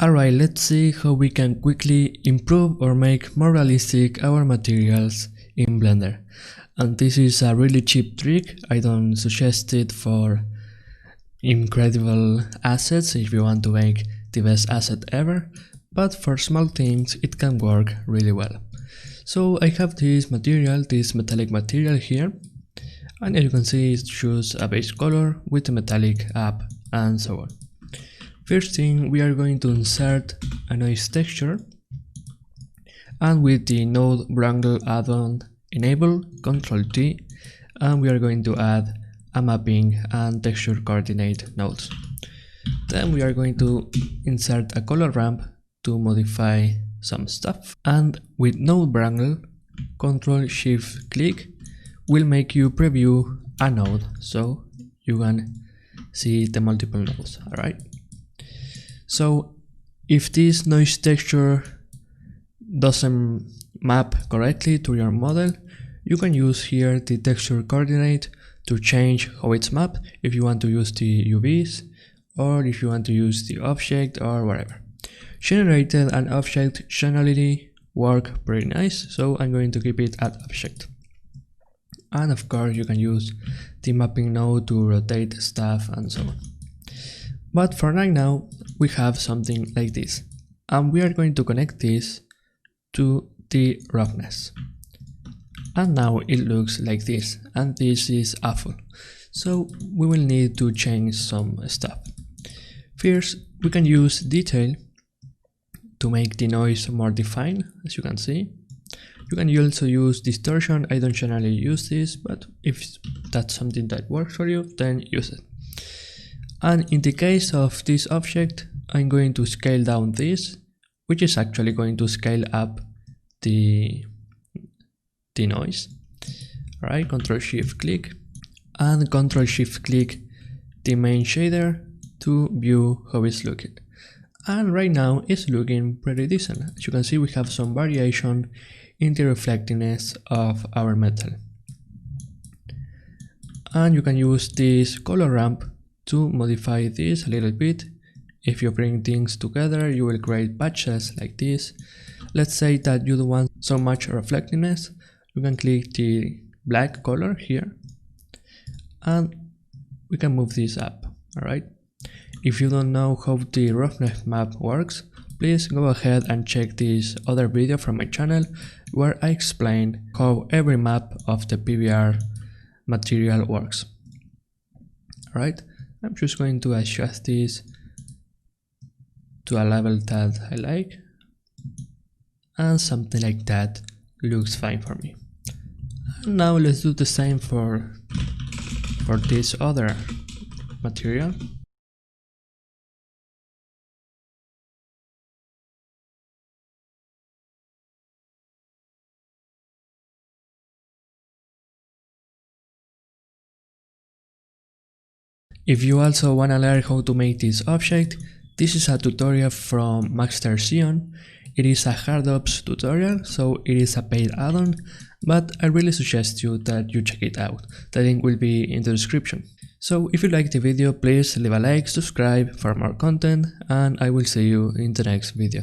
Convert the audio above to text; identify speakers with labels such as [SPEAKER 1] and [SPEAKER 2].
[SPEAKER 1] Alright, let's see how we can quickly improve or make more realistic our materials in Blender. And this is a really cheap trick. I don't suggest it for incredible assets if you want to make the best asset ever, but for small things it can work really well. So I have this material, this metallic material here, and as you can see it chooses a base color with a metallic app and so on. First thing, we are going to insert a noise texture, and with the node wrangle add-on enabled, Ctrl T, and we are going to add a mapping and texture coordinate nodes. Then we are going to insert a color ramp to modify some stuff, and with node wrangle, Ctrl Shift click will make you preview a node so you can see the multiple nodes. Alright. So if this noise texture doesn't map correctly to your model, you can use here the texture coordinate to change how it's mapped, if you want to use the UVs or if you want to use the object or whatever. Generated and object generally work pretty nice, so I'm going to keep it at object. And of course you can use the mapping node to rotate stuff and so on. But for right now we have something like this, and we are going to connect this to the roughness. And now it looks like this, and this is awful. So we will need to change some stuff. First, we can use detail to make the noise more defined, as you can see. You can also use distortion. I don't generally use this, but if that's something that works for you, then use it. And in the case of this object, I'm going to scale down this, which is actually going to scale up the noise. Alright, Ctrl Shift click and Ctrl Shift click the main shader to view how it's looking. And right now it's looking pretty decent. As you can see, we have some variation in the reflectiveness of our metal. And you can use this color ramp to modify this a little bit. If you bring things together, you will create patches like this. Let's say that you don't want so much reflectiveness. You can click the black color here and we can move this up. Alright. If you don't know how the roughness map works, please go ahead and check this other video from my channel where I explain how every map of the PBR material works. Alright. I'm just going to adjust this to a level that I like, and something like that looks fine for me. And now let's do the same for this other material. If you also want to learn how to make this object, this is a tutorial from Master Sion. It is a hard ops tutorial, so it is a paid add-on, but I really suggest you that you check it out. The link will be in the description. So if you liked the video, please leave a like, subscribe for more content, and I will see you in the next video.